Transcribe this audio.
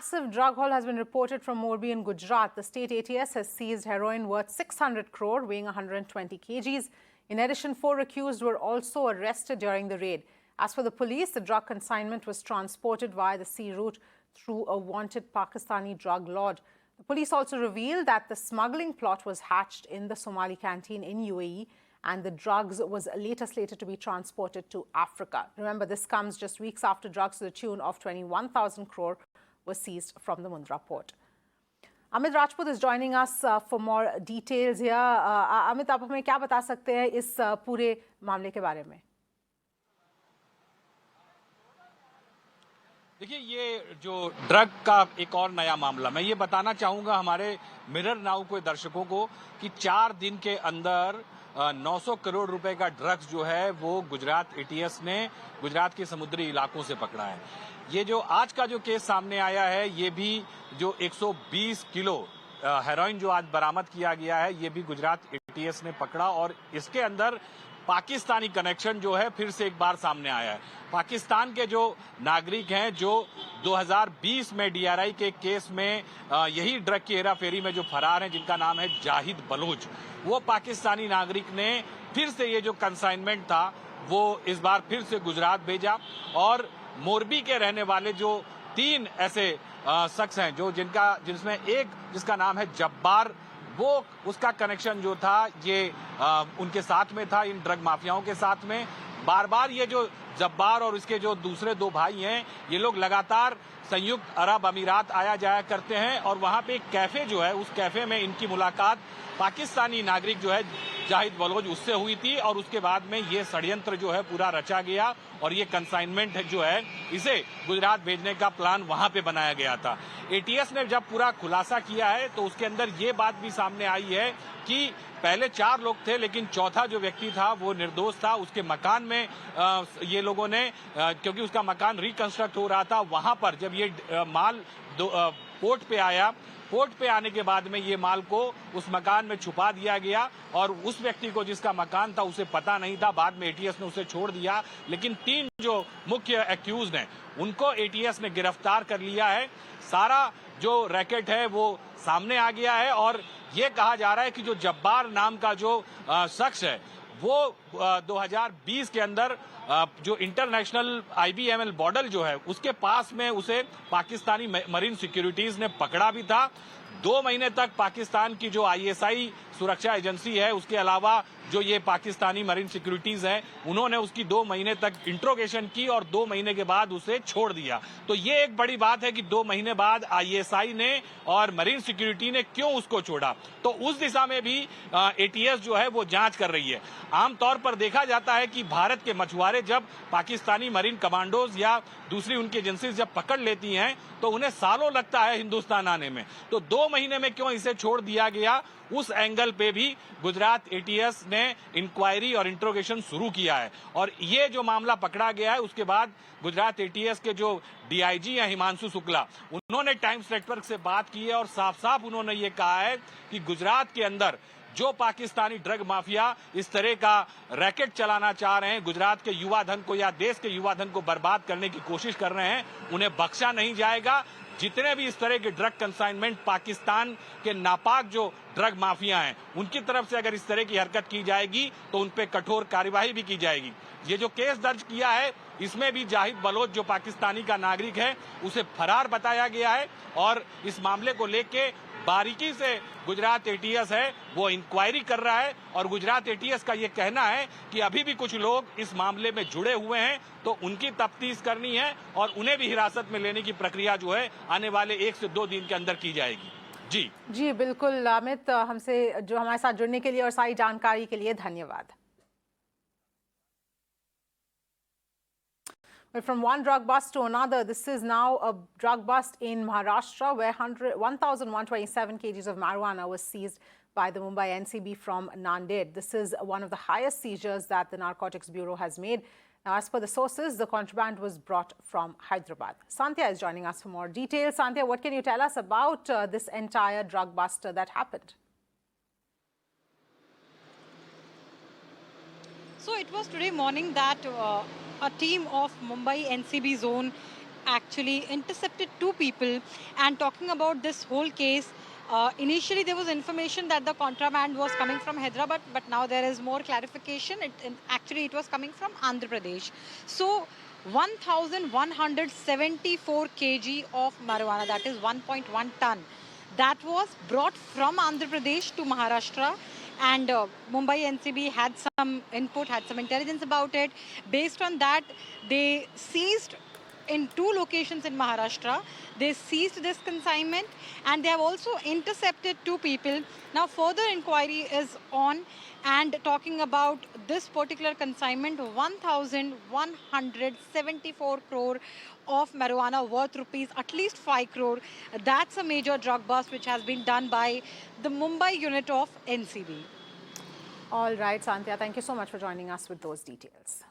massive drug haul has been reported from Morbi in Gujarat. The state ATS has seized heroin worth 600 crore, weighing 120 kgs. In addition, 4 accused were also arrested during the raid. As for the police, the drug consignment was transported via the sea route through a wanted Pakistani drug lord. The police also revealed that the smuggling plot was hatched in the Somali canteen in UAE, and the drugs was later slated to be transported to Africa. Remember, this comes just weeks after drugs to the tune of 21,000 crore was seized from the Mundra port. Amit Rajput is joining us for more details here. Amit, आप हमें क्या बता सकते हैं इस पूरे मामले के बारे में? देखिए, ये जो ड्रग का एक और नया मामला, मैं ये बताना चाहूंगा हमारे मिरर नाउ के दर्शकों को कि 4 दिन के अंदर 900 करोड़ रुपए का ड्रग्स जो है वो गुजरात एटीएस ने गुजरात के समुद्री इलाकों से पकड़ा है। ये जो आज का जो केस सामने आया है, ये भी जो 120 किलो हेरोइन जो आज बरामद किया गया है, ये भी गुजरात एटीएस ने पकड़ा और इसके अंदर पाकिस्तानी कनेक्शन जो है फिर से एक बार सामने आया है। पाकिस्तान के जो नागरिक हैं, जो 2020 में डीआरआई के केस में यही ड्रग की हेराफेरी में जो फरार हैं, जिनका नाम है जाहिद बलोच, वो पाकिस्तानी नागरिक ने फिर से ये जो कंसाइनमेंट था वो इस बार फिर से गुजरात भेजा और मोरबी के रहने वाले जो 3 ऐसे शख्स हैं जो जिसमें एक जिसका नाम है जब्बार, वो उसका कनेक्शन जो था ये उनके साथ में था, इन ड्रग माफियाओं के साथ में। बार बार ये जो जब्बार और इसके जो दूसरे 2 भाई हैं, ये लोग लगातार संयुक्त अरब अमीरात आया जाया करते हैं और वहां पे एक कैफे जो है, उस कैफे में इनकी मुलाकात पाकिस्तानी नागरिक जो है जाहिद बलोच, उससे हुई थी और उसके बाद में ये षड्यंत्र जो है पूरा रचा गया और ये कंसाइनमेंट जो है इसे गुजरात भेजने का प्लान वहां पे बनाया गया था। एटीएस ने जब पूरा खुलासा किया है तो उसके अंदर ये बात भी सामने आई है कि पहले 4 लोग थे, लेकिन चौथा जो व्यक्ति था वो निर्दोष था। उसके मकान में ये लोगों ने क्योंकि उसका मकान रिकंस्ट्रक्ट हो रहा था, वहां पर जब ये माल पोर्ट पे आया, पोर्ट पे आने के बाद में ये माल को उस मकान में छुपा दिया गया और उस व्यक्ति को जिसका मकान था उसे पता नहीं था, बाद में एटीएस ने उसे छोड़ दिया। लेकिन 3 जो मुख्य एक्यूज्ड हैं उनको एटीएस ने गिरफ्तार कर लिया है। सारा जो रैकेट है वो सामने आ गया है और ये कहा जा रहा है कि जो जब्बार नाम का जो शख्स है वो 2020 के अंदर जो इंटरनेशनल आईबीएमएल बॉर्डर जो है उसके पास में उसे पाकिस्तानी मरीन सिक्योरिटीज ने पकड़ा भी था। 2 महीने तक पाकिस्तान की जो आईएसआई सुरक्षा एजेंसी है, उसके अलावा जो ये पाकिस्तानी मरीन सिक्योरिटीज हैं, उन्होंने उसकी 2 महीने तक इंट्रोगेशन की और 2 महीने के बाद उसे छोड़ दिया। तो ये एक बड़ी बात है कि 2 महीने बाद आईएसआई ने और मरीन सिक्योरिटी ने क्यों उसको छोड़ा, तो उस दिशा में भी एटीएस जो है वो जांच कर रही है। आमतौर पर देखा जाता है कि भारत के मछुआरे जब पाकिस्तानी मरीन कमांडोज या दूसरी उनकी एजेंसी जब पकड़ लेती हैं तो उन्हें सालों लगता है हिंदुस्तान आने में, तो 2 महीने में क्यों इसे छोड़ दिया गया, उस एंगल पे भी गुजरात एटीएस ने इंक्वायरी और इंट्रोगेशन शुरू किया है। और ये जो मामला पकड़ा गया है उसके बाद गुजरात एटीएस के जो डीआईजी हैं हिमांशु शुक्ला, उन्होंने टाइम्स नेटवर्क से बात की है और साफ साफ उन्होंने ये कहा है कि गुजरात के अंदर जो पाकिस्तानी ड्रग माफिया इस तरह का रैकेट चलाना चाह रहे हैं, गुजरात के युवा धन को या देश के युवा धन को बर्बाद करने की कोशिश कर रहे हैं, उन्हें बख्शा नहीं जाएगा। जितने भी इस तरह के ड्रग कंसाइनमेंट पाकिस्तान के नापाक जो ड्रग माफिया हैं उनकी तरफ से अगर इस तरह की हरकत की जाएगी तो उन पे कठोर कार्यवाही भी की जाएगी। ये जो केस दर्ज किया है इसमें भी जाहिद बलोच जो पाकिस्तानी का नागरिक है उसे फरार बताया गया है और इस मामले को लेके बारीकी से गुजरात एटीएस है वो इंक्वायरी कर रहा है और गुजरात एटीएस का ये कहना है कि अभी भी कुछ लोग इस मामले में जुड़े हुए हैं, तो उनकी तफ्तीश करनी है और उन्हें भी हिरासत में लेने की प्रक्रिया जो है आने वाले 1 से 2 दिन के अंदर की जाएगी। जी बिल्कुल अमित, हमसे जो हमारे साथ जुड़ने के लिए और सारी जानकारी के लिए धन्यवाद। Well, from one drug bust to another, this is now a drug bust in Maharashtra where 1,127 kgs of marijuana was seized by the Mumbai NCB from Nanded. This is one of the highest seizures that the Narcotics Bureau has made. Now, as per the sources, the contraband was brought from Hyderabad. Sandhya is joining us for more details. Sandhya, what can you tell us about this entire drug bust that happened? So it was today morning that a team of Mumbai NCB zone actually intercepted 2 people. And talking about this whole case, initially there was information that the contraband was coming from Hyderabad, but now there is more clarification. Actually, it was coming from Andhra Pradesh. So 1,174 kg of marijuana, that is 1.1 ton, that was brought from Andhra Pradesh to Maharashtra. And Mumbai NCB had some input, had some intelligence about it. Based on that, they seized in 2 locations in Maharashtra. They seized this consignment and they have also intercepted 2 people. Now further inquiry is on, and talking about this particular consignment, 1,174 crore of marijuana worth rupees at least 5 crore. That's a major drug bust which has been done by the Mumbai unit of NCB. All right, Sandhya, thank you so much for joining us with those details.